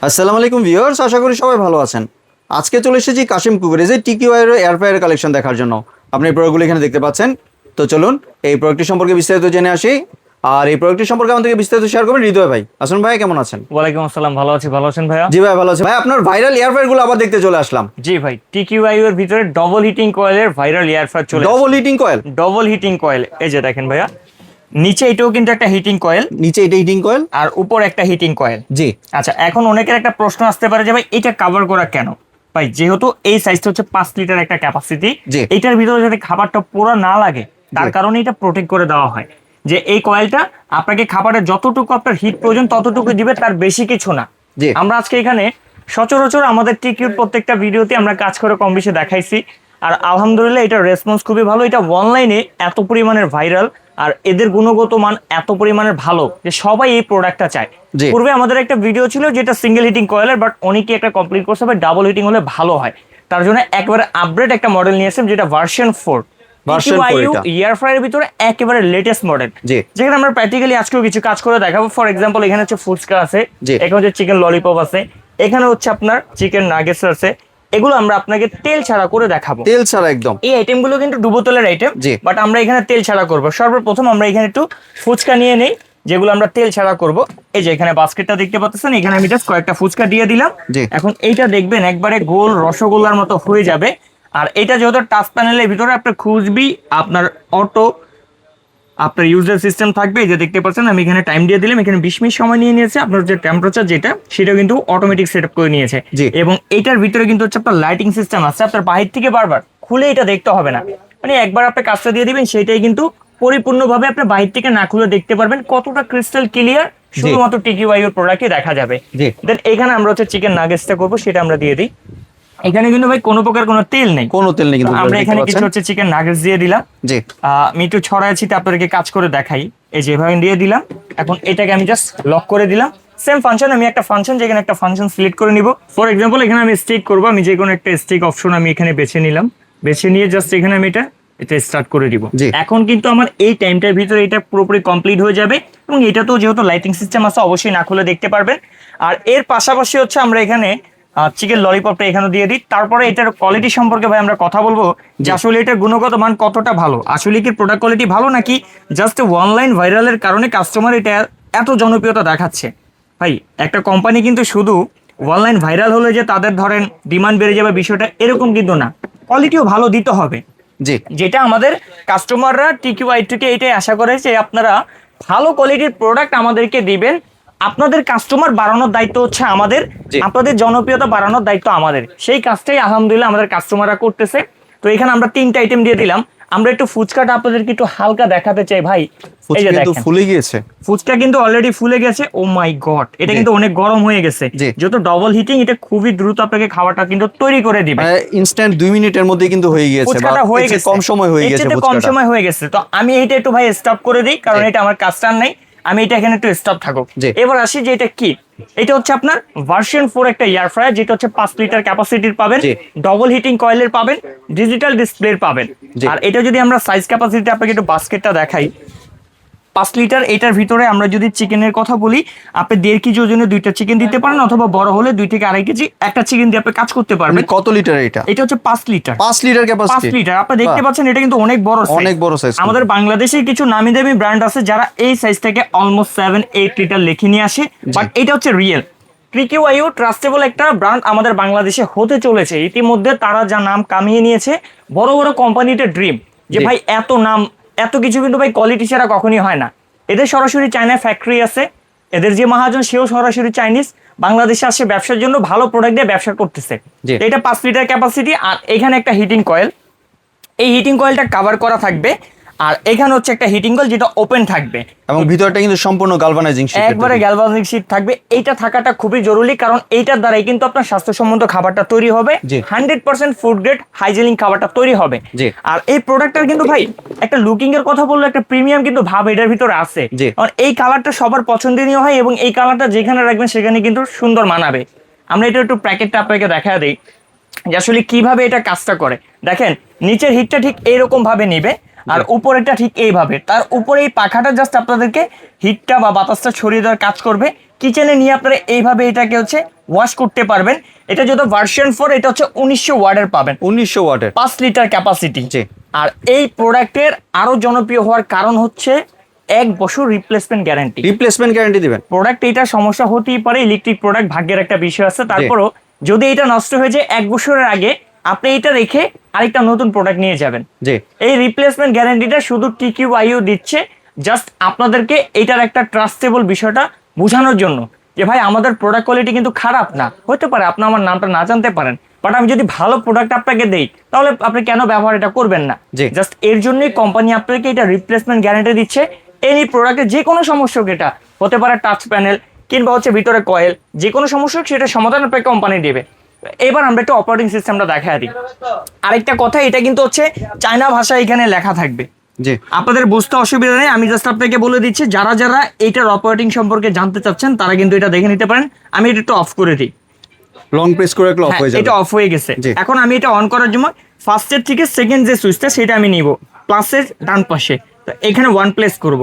আসসালামু আলাইকুম ভিউয়ার্স, আশা করি সবাই ভালো আছেন। আজকে চলে এসেছি কাশিম কুকারিজে টিকিউআই এয়ার ফ্রায়ার কালেকশন দেখার জন্য। আপনি এই প্রোডাক্টগুলো এখানে দেখতে পাচ্ছেন। তো চলুন এই প্রোডাক্টটি সম্পর্কে বিস্তারিত জেনে আসি। আর এই প্রোডাক্টটি সম্পর্কে আমাদেরকে বিস্তারিত শেয়ার করবেন হৃদয় ভাই। আসুন ভাই, কেমন আছেন? ওয়ালাইকুম আসসালাম, ভালো আছি। ভালো আছেন ভাইয়া? জি ভাই, ভালো আছি ভাই। আপনার ভাইরাল এয়ার ফ্রায়ারগুলো আবার দেখতে চলে আসলাম। জি ভাই, টিকিউআই এর ভিতরে ডবল হিটিং কয়েলের ভাইরাল এয়ার ফ্রায়ার চলে double heating coil? Double heating coil, এই যে দেখেন ভাইয়া, নিচে এটাও কিন্তু একটা হিটিং কয়েল, নিচে এটা হিটিং কয়েল আর উপর একটা হিটিং কয়েল। জি। আচ্ছা, এখন অনেকের একটা প্রশ্ন আসতে পারে যে ভাই এটা কভার করা কেন? ভাই যেহেতু এই সাইজটা হচ্ছে 5 লিটার একটা ক্যাপাসিটি, জি। এটার ভিতরে যাতে খাবারটা পোড়া না লাগে তার কারণে এটা প্রোটেক্ট করে দেওয়া হয়, যে এই কয়েলটা আপনাকে খাবারের যতটুকু আপনার হিট প্রয়োজন ততটুকু দিবে, তার বেশি কিছু না। জি। আমরা আজকে এখানে সচরাচর আমাদের টিকিউর প্রত্যেকটা ভিডিওতে আমরা কাজ করে কম বেশি দেখাইছি, আর আলহামদুলিল্লাহ এটার রেসপন্স খুবই ভালো। এটা অনলাইনে এত পরিমাণের ভাইরাল, আর এদের গুণগত মান এত পরিমাণের ভালো যে সবাই এই প্রোডাক্টটা চায়। জি। পূর্বে আমাদের একটা ভিডিও ছিল যেটা সিঙ্গেল হিটিং কয়েলের, বাট অনেকে একটা কমপ্লিট করছে ভাই ডাবল হিটিং হলে ভালো হয়, তার জন্য একবারে আপগ্রেড একটা মডেল নিয়ে এসেছেন যেটা ভার্সন 4 এয়ার ফ্রায়ারের ভিতরে একেবারে লেটেস্ট মডেল, যেখানে আমরা প্র্যাকটিক্যালি আজকেও কিছু কাজ করে দেখাবো। ফর এক্সাম্পল, এখানে হচ্ছে ফুচকা আছে, এখানে হচ্ছে চিকেন ললিপপ আছে, এখানে হচ্ছে আপনার চিকেন নাগেটস আছে। এগুলো আমরা আপনাকে তেল ছাড়া করে দেখাবো। তেল ছাড়া একদম? এই আইটেম গুলো কিন্তু ডুবো তেলের আইটেম, বাট আমরা এখানে তেল ছাড়া করবো। সর্বপ্রথম আমরা এখানে একটু ফুচকা নিয়ে নেই, যেগুলো আমরা তেল ছাড়া করব। এই যে এখানে বাস্কেটটা দেখতে পাচ্ছেন, এখানে আমি জাস্ট কয়েকটা ফুচকা দিয়ে দিলাম। এখন এইটা দেখবেন একবারে গোল রসগোল্লার মতো হয়ে যাবে। আর এটা যেহেতু টাচ প্যানেলের ভিতরে আপনার খুঁজবি, আপনার অটো আপনার ইউজার সিস্টেম থাকবে। এই যে দেখতে পাচ্ছেন আমি এখানে টাইম দিয়ে দিলাম, এখানে 20 মিনিট সময় নিয়ে নিয়েছে। আপনার যে টেম্পারেচার যেটা সেটা কিন্তু অটোমেটিক সেট আপ করে নিয়েছে, এবং এটার ভিতরে কিন্তু হচ্ছে আপনার লাইটিং সিস্টেম আছে। আপনার বাহির থেকে বারবার খুলে এটা দেখতে হবে না, মানে একবার আপনি কাজটা দিয়ে দিবেন, সেটাই কিন্তু পরিপূর্ণভাবে আপনি বাহির থেকে না খুলে দেখতে পারবেন কতটা ক্রিস্টাল ক্লিয়ার, শুধুমাত্র টিকিউআই এর প্রোডাক্টে দেখা যাবে। দেন এখানে আমরা হচ্ছে চিকেন নাগেটসটা করবো, সেটা আমরা দিয়ে দিই। এখানে কিন্তু ভাই কোনো প্রকার কোনো তেল নেই, কিন্তু আমরা এখানে কিছু হচ্ছে চিকেন নাগেটস দিয়ে দিলাম। জি, আমি একটু ছড়াইছি আপনাদেরকে কাজ করে দেখাই। এই যে এভাবে দিয়ে দিলাম। এখন এটাকে আমি জাস্ট লক করে দিলাম। সেম ফাংশন, আমি একটা ফাংশন, যেখানে একটা ফাংশন সিলেক্ট করে নিব। ফর এক্সাম্পল, এখানে আমি স্টিক করব, আমি যে কোনো একটা স্টিক অপশন আমি এখানে বেছে নিলাম। বেছে নিয়ে জাস্ট এখানে আমি এটা স্টার্ট করে দিব। এখন কিন্তু আমার এই টাইমটার ভিতরে এটা পুরোপুরি কমপ্লিট হয়ে যাবে, এবং এটা তো যেহেতু লাইটিং সিস্টেম আছে অবশ্যই না খুলে দেখতে পারবেন। আর এর পাশাপাশি হচ্ছে আমরা এখানে চিকেন ললিপপটা এখানে দিয়ে দিই। তারপরে এটার কোয়ালিটি সম্পর্কে ভাই আমরা কথা বলবো, যে আসলে এটার গুণগত মান কতটা ভালো, আসলে কি প্রোডাক্ট কোয়ালিটি ভালো, নাকি জাস্ট অনলাইন ভাইরালের কারণে কাস্টমার এটা এত জনপ্রিয়তা দেখাচ্ছে। ভাই একটা কোম্পানি কিন্তু শুধু অনলাইন ভাইরাল হলে যে তাদের ধরেন ডিমান্ড বেড়ে যাবে, বিষয়টা এরকম কিন্তু না, কোয়ালিটিও ভালো দিতে হবে। যেটা আমাদের কাস্টমাররা টিকিউআই থেকে এটাই আশা করে যে আপনারা ভালো কোয়ালিটির প্রোডাক্ট আমাদেরকে দিবেন। আপনাদের কাস্টমার বাড়ানোর দায়িত্ব হচ্ছে আমাদের, আপনাদের জনপ্রিয়তা বাড়ানোর দায়িত্ব আমাদের। সেই কাজটাই আলহামদুলিল্লাহ আমাদের কাস্টমাররা করতেছে। তো এখানে আমরা 3টা আইটেম দিয়ে দিলাম। আমরা একটু ফুচকাটা আপনাদেরকে একটু হালকা দেখাতে চাই ভাই। এই যে দেখেন ফুলে গিয়েছে, ফুচকা কিন্তু অলরেডি ফুলে গেছে। ও মাই গড, এটা কিন্তু অনেক গরম হয়ে গেছে। যেহেতু ডবল হিটিং, এটা খুবই দ্রুত আপনাকে খাবারটা কিন্তু তৈরি করে দিবে। ইনস্ট্যান্ট 2 মিনিটের মধ্যে কিন্তু হয়ে গিয়েছে, ফুচকাটা হয়ে গেছে, কম সময় হয়ে গেছে, কম সময় হয়ে গেছে। তো আমি এটা একটু ভাই স্টপ করে দিই, কারণ এটা আমার কাজটার নাই, আমি এটা এখানে একটু স্টপ থাকুক। এবার আসি যে এটা কি, এটা হচ্ছে আপনার ভার্সন 4 একটা এয়ার ফ্রায়ার, যেটা হচ্ছে 5 লিটার ক্যাপাসিটির পাবেন, ডবল হিটিং কয়েলের পাবেন, ডিজিটাল ডিসপ্লের পাবেন। আর এটা যদি আমরা সাইজ ক্যাপাসিটি আপনাকে একটু বাস্কেটটা দেখাই, 5 লিটার। এটার ভিতরে আমরা যদি চিকেনের কথা বলি, আপনি 1.5 কেজি ওজনে 2টা চিকেন দিতে পারেন, অথবা বড় হলে 2 থেকে 2.5 কেজি একটা চিকেন দিয়ে আপনি কাজ করতে পারবেন। কত লিটার এটা? এটা হচ্ছে 5 লিটার। 5 litre capacity, 5 litre. আপনি দেখতে পাচ্ছেন এটা কিন্তু অনেক বড় সাইজ, অনেক বড় সাইজ। আমাদের বাংলাদেশে কিছু নামি দামি ব্র্যান্ড আছে যারা এই সাইজ থেকে অলমোস্ট 7-8 লিটার লিখে নিয়ে আসে, বাট এটা হচ্ছে রিয়েল। টিকিউআই ট্রাস্টেবল একটা ব্র্যান্ড আমাদের বাংলাদেশে হতে চলেছে। ইতিমধ্যে তারা যা নাম কামিয়ে নিয়েছে, বড় বড় কোম্পানিতে ড্রিম যে ভাই এত নাম এত কিছু, কিন্তু ভাই কোয়ালিটি ছাড়া কখনই হয় না। এদের সরাসরি চায়নায় ফ্যাক্টরি আছে, এদের যে মহাজন সেও সরাসরি চাইনিজ, বাংলাদেশে আসে ব্যবসার জন্য, ভালো প্রোডাক্ট দিয়ে ব্যবসা করতেছে। এটা 5 লিটার ক্যাপাসিটি। আর এখানে একটা হিটিং কয়েল, এই হিটিং কয়েলটা কভার করা থাকবে। আর এখানে হচ্ছে একটা হিটিং কয়েল যেটা ওপেন থাকবে, এবং ভিতরটা কিন্তু সম্পূর্ণ গালভানাইজিং শীট, একবারে গ্যালভানাইজিং শীট থাকবে। এইটা থাকাটা খুবই জরুরি, কারণ এইটার দ্বারাই কিন্তু আপনার স্বাস্থ্যসম্মত খাবারটা তৈরি হবে, 100% ফুড গ্রেড হাইজেনিক খাবারটা তৈরি হবে। আর এই প্রোডাক্টটার কিন্তু ভাই একটা লুকিং এর কথা বললে একটা প্রিমিয়াম কিন্তু ভাব এটার ভিতরে আছে, কারণ এই কালারটা সবার পছন্দনীয় হয়, এবং এই কালারটা যেখানে রাখবেন সেখানে কিন্তু সুন্দর মানাবে। আমরা এটা একটু প্যাকেটটা আপনাকে দেখা দেই যে আসলে কিভাবে এটা কাজটা করে। দেখেন নিচের হিটটা ঠিক এইরকম ভাবে নিবে, আর উপরেরটা ঠিক এইভাবে। তার উপরে এই পাখাটা জাস্ট আপনাদেরকে হিটটা বা বাতাসটা ছড়িয়ে দেওয়ার কাজ করবে। কিচেনে নিয়ে আপনারা এইভাবে এটাকে হচ্ছে ওয়াশ করতে পারবেন। এটা যত ভার্সন 4, এটা হচ্ছে 1900 ওয়াটের পাবেন, 1900 ওয়াটের 5 লিটার ক্যাপাসিটি। জি। আর এই প্রোডাক্টের আরো জনপ্রিয় হওয়ার কারণ হচ্ছে 1 বছর রিপ্লেসমেন্ট গ্যারান্টি। রিপ্লেসমেন্ট গ্যারান্টি দিবেন। প্রোডাক্ট এটা সমস্যা হতেই পারে, ইলেকট্রিক প্রোডাক্ট ভাগ্যের একটা বিষয় আছে। তারপরও যদি এটা নষ্ট হয়ে যায় 1 বছরের আগে, আপনি এটা রেখে আরেকটা নতুন প্রোডাক্ট নিয়ে যাবেন। জি। এই রিপ্লেসমেন্ট গ্যারান্টিটা শুধু TQIU দিচ্ছে, জাস্ট আপনাদেরকে এটার একটা ট্রাস্টেবল বিষয়টা বোঝানোর জন্য যে ভাই আমাদের প্রোডাক্ট কোয়ালিটি কিন্তু খারাপ না, হতে পারে আপনি আমার নামটা না জানতে পারেন, বাট আমি যদি ভালো প্রোডাক্ট আপনাকে দেই তাহলে আপনি কেন ব্যবহার এটা করবেন না। জাস্ট এর জন্যই কোম্পানি আপনাকে এটা রিপ্লেসমেন্ট গ্যারান্টি দিচ্ছে। এই প্রোডাক্টের যে কোনো সমস্যা হোক, এটা হতে পারে টাচ প্যানেল কিংবা হচ্ছে ভিতরে কয়েল, যে কোনো সমস্যা হোক সেটা সমাধান আপনাকে কোম্পানি দেবে। এবার আমরা একটা অপারেটিং সিস্টেমটা দেখাই দিই। আরেকটা কথা, এটা কিন্তু হচ্ছে চায়না ভাষা এখানে লেখা থাকবে, জি। আপনাদের বুঝতে অসুবিধা নেই, আমি জাস্ট আপনাকে বলে দিচ্ছি। যারা যারা এইটার অপারেটিং সম্পর্কে জানতে চাচ্ছেন তারা কিন্তু এটা দেখে নিতে পারেন। আমি এটা একটু অফ করে দিই, লং প্রেস করে একটু অফ হয়ে যাবে। এটা অফ হয়ে গেছে। এখন আমি এটা অন করার জন্য ফার্স্টের থেকে সেকেন্ড যে সুইচটা সেটা আমি নিব প্লাসের ডান পাশে, তো এখানে 1 প্লেস করব।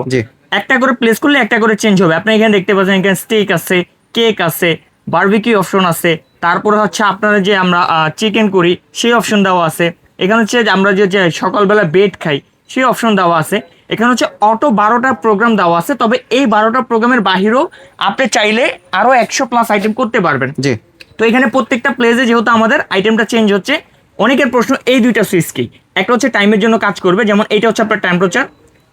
একটা করে প্লেস করলে একটা করে চেঞ্জ হবে। আপনি এখানে দেখতে পাচ্ছেন এখানে স্টেক আছে, কেক আছে, বারবিকিউ অপশন আছে, তারপরে হচ্ছে আপনারা যে আমরা চিকেন করি সেই অপশন দেওয়া আছে। এখানে হচ্ছে আমরা যে সকালবেলা বেড খাই সেই অপশন দেওয়া আছে। এখানে হচ্ছে অটো 12টা প্রোগ্রাম দেওয়া আছে, তবে এই 12টা প্রোগ্রামের বাহিরেও আপনি চাইলে আরো 100+ আইটেম করতে পারবেন। জি। তো এখানে প্রত্যেকটা প্লেসে যেহেতু আমাদের আইটেমটা চেঞ্জ হচ্ছে, অনেকের প্রশ্ন এই দুইটা সুইচ কি, একটা হচ্ছে টাইমের জন্য কাজ করবে, যেমন এইটা হচ্ছে আপনার টেম্পারেচার,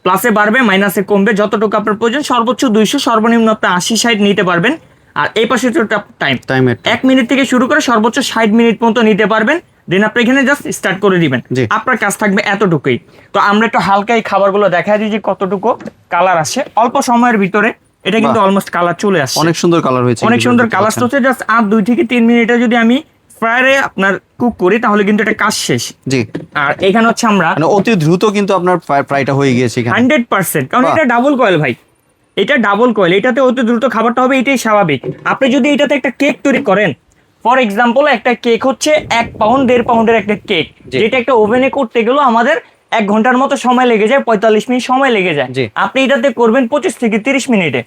প্লাসে বাড়বে মাইনাসে কমবে, যতটুকু আপনার প্রয়োজন, সর্বোচ্চ 200, সর্বনিম্ন আপনি 80-60 নিতে পারবেন। আর এই পাশে টাইম 1 মিনিট থেকে শুরু করে সর্বোচ্চ 60 মিনিট পর্যন্ত নিতে পারবেন। দেন আপনি এখানে জাস্ট স্টার্ট করে দিবেন, আপনার কাজ থাকবে এতটুকুই। তো আমরা একটু হালকা এই খাবারগুলো দেখাই দিই যে কতটুকু কালার আসে অল্প সময়ের ভিতরে। এটা কিন্তু অলমোস্ট কালার চলে আসছে, অনেক সুন্দর কালার হয়েছে, অনেক সুন্দর কালার হচ্ছে। জাস্ট আর 2 থেকে 3 মিনিটে যদি আমি ফ্রায়ারে আপনার কুক করি তাহলে কিন্তু এটা কাজ শেষ। জি। আর এখানে হচ্ছে আমরা মানে অতি দ্রুত কিন্তু আপনার ফ্রাইটা হয়ে গিয়েছে এখানে 100%, কারণ এটা ডাবল কয়েল ভাই, এটা ডাবল কয়েল, এটাতে অতি দ্রুত খাবারটা হবে, এটাই স্বাভাবিক। আপনি যদি এটাতে একটা কেক তৈরি করেন, ফর এক্সাম্পল একটা কেক হচ্ছে 1 পাউন্ড 1.5 পাউন্ডের একটা কেক, যেটা একটা ওভেনে করতে গেলেও আমাদের 1 ঘন্টার মতো সময় লেগে যায়, 45 মিনিট সময় লেগে যায়। আপনি এটাতে করবেন 25 থেকে 30 মিনিটে।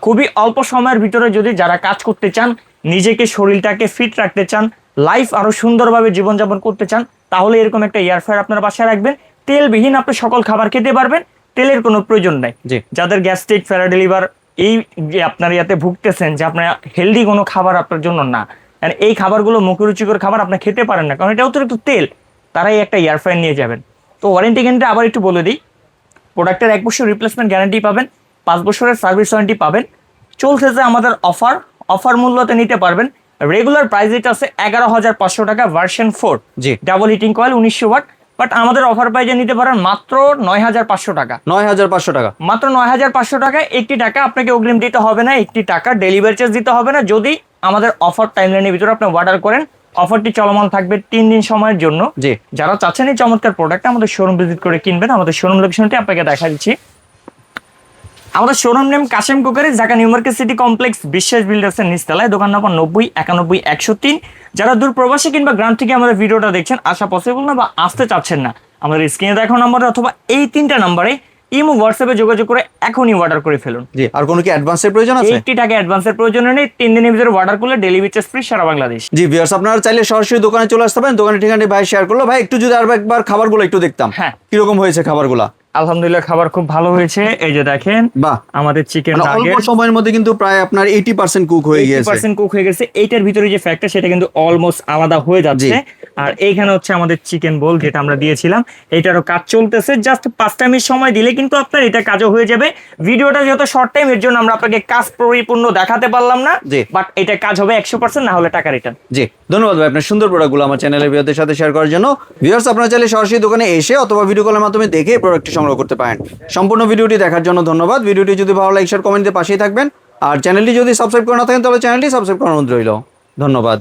খুবই অল্প সময়ের ভিতরে যদি যারা কাজ করতে চান, নিজেকে শরীরটাকে ফিট রাখতে চান, লাইফ আরো সুন্দরভাবে জীবনযাপন করতে চান, তাহলে এরকম একটা এয়ার ফ্রায়ার আপনার বাসায় রাখবেন। তেলবিহীন আপনি সকল খাবার খেতে পারবেন, তেলের কোনো প্রয়োজন নাই। যাদের গ্যাস্ট্রিক, ফ্যারাডি লিভার এই যে আপনার ইয়াতে ভুগতেছেন যে আপনার হেলদি কোনো খাবার আপনার জন্য না, এই খাবারগুলো মুখরুচিকর খাবার আপনি খেতে পারেন না কারণ এটা অতিরিক্ত তেল, তারাই একটা এয়ার ফ্রায়ার নিয়ে যাবেন। তো ওয়ারেন্টি গ্যারান্টি আবার একটু বলে দিই, প্রোডাক্টের 1 বছর রিপ্লেসমেন্ট গ্যারান্টি পাবেন, 5 বছরের সার্ভিস ওয়ারেন্টি পাবেন। চলছে যে আমাদের অফার মূল্যতে নিতে পারবেন। রেগুলার প্রাইস এটা আছে 11,500 টাকা, version 4, double heating coil 1900 watt. But আমাদের অফার প্রাইজে নিতে পারেন মাত্র 9,500 টাকা। 9,500 টাকা, মাত্র 9,500 টাকায়। 1 টাকা আপনাকে অগ্রিম দিতে হবে না, 1 টাকা ডেলিভারি চার্জ দিতে হবে না, যদি আমাদের অফার টাইমলাইনের ভিতরে আপনি অর্ডার করেন। অফারটি চলমান থাকবে 3 দিন সময়ের জন্য। যারা চাচ্ছেন এই চমৎকার প্রোডাক্ট আমাদের শোরুম ভিজিট করে কিনবেন, আমাদের শোরুম লোকেশনটি আপনাকে দেখা দিচ্ছি। আমাদের showroom name Kashem cookery, Dhaka new market city complex, বিশ্বাস বিল্ডার্সের নিচতলায়, দোকান নম্বর 90 91 103। যারা দূর প্রবাসী কিংবা গ্রাম থেকে আমাদের ভিডিওটা দেখছেন, আসা পসিবল না বা আসতে চাচ্ছেন না, আমাদের স্ক্রিনে দেখানো নম্বরে অথবা এই 3টা নম্বরে ইমো হোয়াটসঅ্যাপে যোগাযোগ করে এখনই অর্ডার করে ফেলুন। জি। আর কোনো কি অ্যাডভান্সের প্রয়োজন আছে? 80 টাকা অ্যাডভান্সের প্রয়োজন নেই, 3 দিনের ভিতরে অর্ডার করলে ডেলিভারি চার্জ ফ্রি সারা বাংলাদেশ। জি ভিউয়ার্স, আপনারা চাইলে সরাসরি দোকানে চলে আসতে পারেন। দোকানের ঠিকানাটি ভাই শেয়ার করলো। ভাই একটু যদি আর একবার খাবারগুলো একটু দেখতাম, হ্যাঁ কিরকম হয়েছে খাবারগুলো? আলহামদুলিল্লাহ খাবার খুব ভালো হয়েছে। এই যে দেখেন, বাহ, আমাদের চিকেন অল্প সময়ের মধ্যে কিন্তু প্রায় আপনার 80% কুক হয়ে গিয়েছে। 80% কুক হয়ে গেছে। এইটার ভিতরে যে ফ্যাক্টর সেটা কিন্তু অলমোস্ট আলাদা হয়ে যাচ্ছে। আর এইখানে হচ্ছে আমাদের চিকেন বোল যেটা আমরা দিয়েছিলাম, এটারও কাজ চলতেছে। জাস্ট 5টা মিনিট সময় দিলে কিন্তু আপনার এটা কাজও হয়ে যাবে। ভিডিওটা যেহেতু শর্ট টাইম, এর জন্য আমরা আপনাকে কাজ পরিপূর্ণ দেখাতে পারলাম না, বাট এটা কাজ হবে 100%, না হলে টাকা রিটার্ন। জি, ধন্যবাদ ভাই আপনার সুন্দর প্রোডাক্টগুলো আমার চ্যানেলের ভিউয়ারদের সাথে শেয়ার করার জন্য। ভিউয়ার্স, আপনারা চাইলে সরাসরি দোকানে এসে অথবা ভিডিও কলের মাধ্যমে দেখে প্রোডাক্টটি সংগ্রহ করতে পারেন। সম্পূর্ণ ভিডিওটি দেখার জন্য ধন্যবাদ। ভিডিওটি যদি ভালো লাগে শেয়ার কমেন্টে পাশেই থাকবেন। আর চ্যানেলটি যদি সাবস্ক্রাইব করে না থাকেন তাহলে চ্যানেলটি সাবস্ক্রাইব করার অনুরোধ রইল। ধন্যবাদ।